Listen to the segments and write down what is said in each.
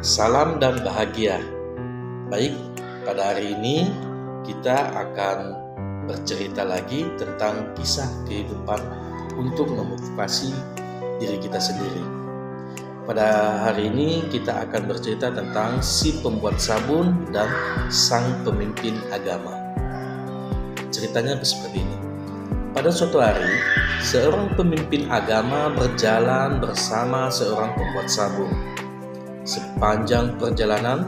Salam dan bahagia. Baik, pada hari ini kita akan bercerita lagi tentang kisah kehidupan untuk memotivasi diri kita sendiri. Pada hari ini kita akan bercerita tentang si pembuat sabun dan sang pemimpin agama. Ceritanya seperti ini. Pada suatu hari, seorang pemimpin agama berjalan bersama seorang pembuat sabun. Sepanjang perjalanan,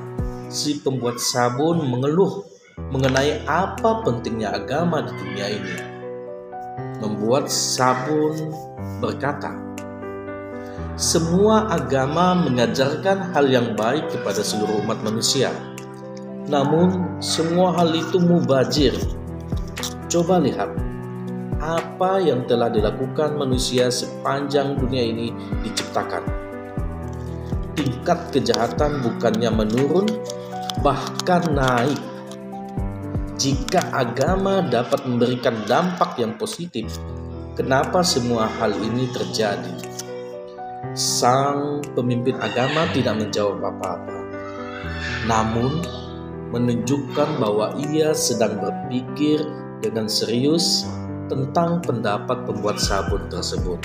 si pembuat sabun mengeluh mengenai apa pentingnya agama di dunia ini. Membuat sabun berkata, "Semua agama mengajarkan hal yang baik kepada seluruh umat manusia. Namun, semua hal itu mubazir. Coba lihat apa yang telah dilakukan manusia sepanjang dunia ini diciptakan. Tingkat kejahatan bukannya menurun, bahkan naik. Jika agama dapat memberikan dampak yang positif, kenapa semua hal ini terjadi?" Sang pemimpin agama tidak menjawab apa-apa, namun menunjukkan bahwa ia sedang berpikir dengan serius tentang pendapat pembuat sabun tersebut.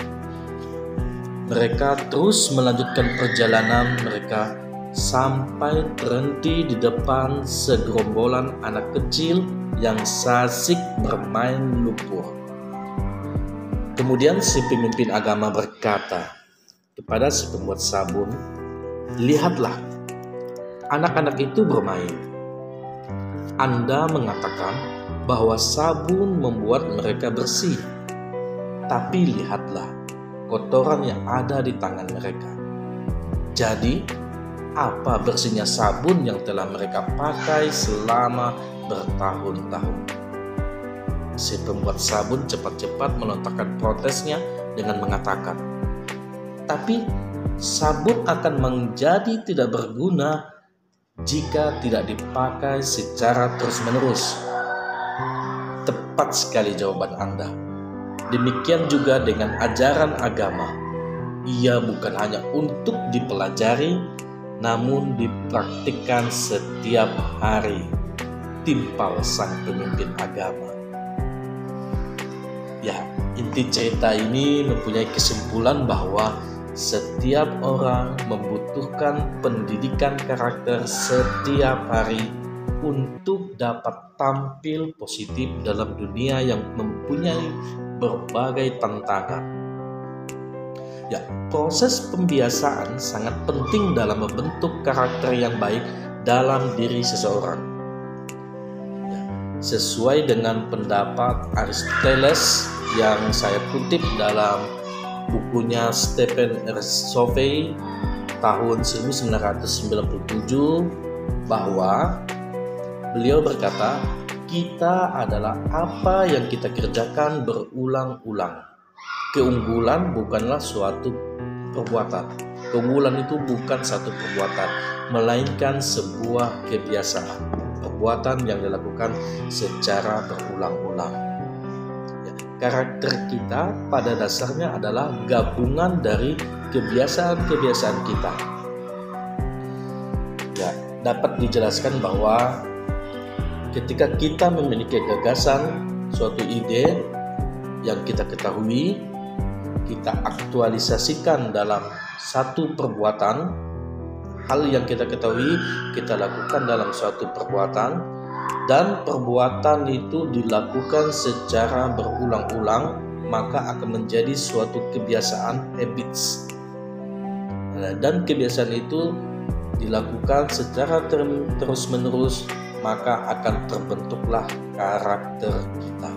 Mereka terus melanjutkan perjalanan mereka sampai berhenti di depan segerombolan anak kecil yang asik bermain lumpur. Kemudian si pemimpin agama berkata kepada si pembuat sabun, "Lihatlah, anak-anak itu bermain. Anda mengatakan bahwa sabun membuat mereka bersih, tapi lihatlah kotoran yang ada di tangan mereka. Jadi, apa bersihnya sabun yang telah mereka pakai selama bertahun-tahun?" Si pembuat sabun cepat-cepat melontarkan protesnya dengan mengatakan, "Tapi sabun akan menjadi tidak berguna jika tidak dipakai secara terus-menerus." Tepat sekali jawaban Anda. Demikian juga dengan ajaran agama. Ia bukan hanya untuk dipelajari, namun dipraktikkan setiap hari. Timpal sang pemimpin agama. Ya, inti cerita ini mempunyai kesimpulan bahwa setiap orang membutuhkan pendidikan karakter setiap hari untuk dapat tampil positif dalam dunia yang mempunyai berbagai tantangan. Ya, proses pembiasaan sangat penting dalam membentuk karakter yang baik dalam diri seseorang. Ya, sesuai dengan pendapat Aristoteles yang saya kutip dalam bukunya Stephen R. Covey tahun 1997, bahwa beliau berkata, "Kita adalah apa yang kita kerjakan berulang-ulang. Keunggulan bukanlah suatu perbuatan. Keunggulan itu bukan satu perbuatan, melainkan sebuah kebiasaan. Perbuatan yang dilakukan secara berulang-ulang." Ya, karakter kita pada dasarnya adalah gabungan dari kebiasaan-kebiasaan kita. Ya, dapat dijelaskan bahwa ketika kita memiliki gagasan, suatu ide yang kita ketahui, kita aktualisasikan dalam satu perbuatan, hal yang kita ketahui kita lakukan dalam suatu perbuatan, dan perbuatan itu dilakukan secara berulang-ulang, maka akan menjadi suatu kebiasaan, habits. Dan kebiasaan itu dilakukan secara terus-menerus, maka akan terbentuklah karakter kita.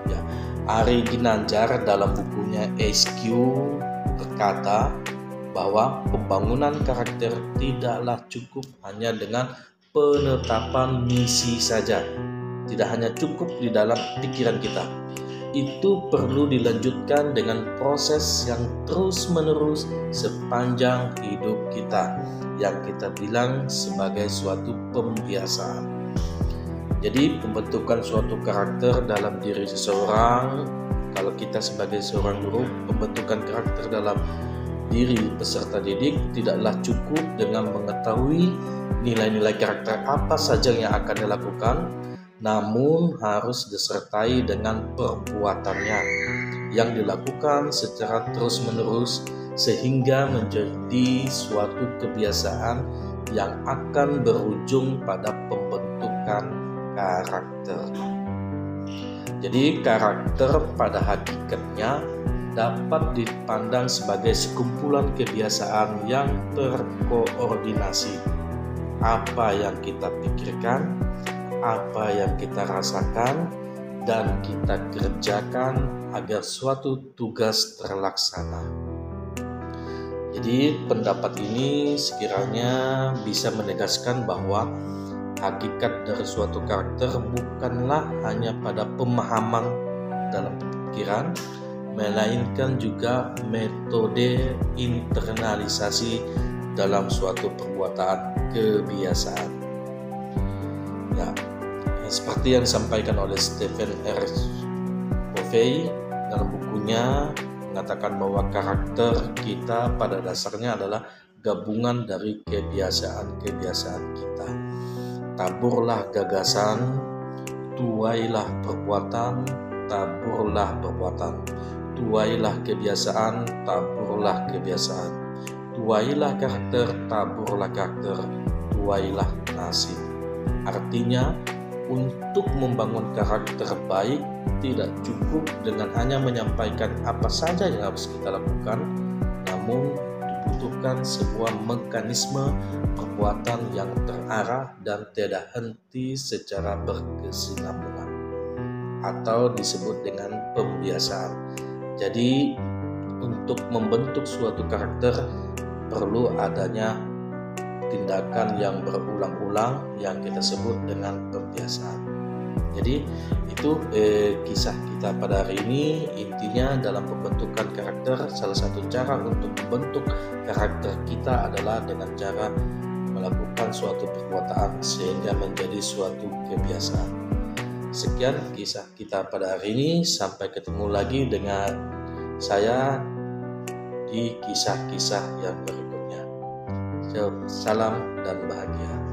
Ya, Ari Ginanjar dalam bukunya SQ berkata bahwa pembangunan karakter tidaklah cukup hanya dengan penetapan misi saja. Tidak hanya cukup di dalam pikiran kita. Itu perlu dilanjutkan dengan proses yang terus-menerus sepanjang hidup kita, yang kita bilang sebagai suatu pembiasaan. Jadi pembentukan suatu karakter dalam diri seseorang, kalau kita sebagai seorang guru, pembentukan karakter dalam diri peserta didik tidaklah cukup dengan mengetahui nilai-nilai karakter apa saja yang akan dilakukan, namun harus disertai dengan perbuatannya yang dilakukan secara terus-menerus sehingga menjadi suatu kebiasaan yang akan berujung pada pembentukan karakter. Jadi karakter pada hakikatnya dapat dipandang sebagai sekumpulan kebiasaan yang terkoordinasi. Apa yang kita pikirkan, apa yang kita rasakan, dan kita kerjakan agar suatu tugas terlaksana. Jadi pendapat ini sekiranya bisa menegaskan bahwa hakikat dari suatu karakter bukanlah hanya pada pemahaman dalam pikiran, melainkan juga metode internalisasi dalam suatu perbuatan kebiasaan. Ya, seperti yang disampaikan oleh Stephen R. Covey dalam bukunya mengatakan bahwa karakter kita pada dasarnya adalah gabungan dari kebiasaan-kebiasaan kita. Taburlah gagasan, tuailah perbuatan, taburlah perbuatan. Tuailah kebiasaan, taburlah kebiasaan. Tuailah karakter, taburlah karakter. Tuailah nasib. Artinya, untuk membangun karakter baik tidak cukup dengan hanya menyampaikan apa saja yang harus kita lakukan, namun dibutuhkan sebuah mekanisme perbuatan yang terarah dan tidak henti secara berkesinambungan, atau disebut dengan pembiasaan. Jadi untuk membentuk suatu karakter perlu adanya tindakan yang berulang-ulang yang kita sebut dengan pembiasaan. Jadi itu kisah kita pada hari ini. Intinya dalam pembentukan karakter, salah satu cara untuk membentuk karakter kita adalah dengan cara melakukan suatu perbuatan sehingga menjadi suatu kebiasaan. Sekian kisah kita pada hari ini. Sampai ketemu lagi dengan saya di kisah-kisah yang berikutnya. Salam dan bahagia.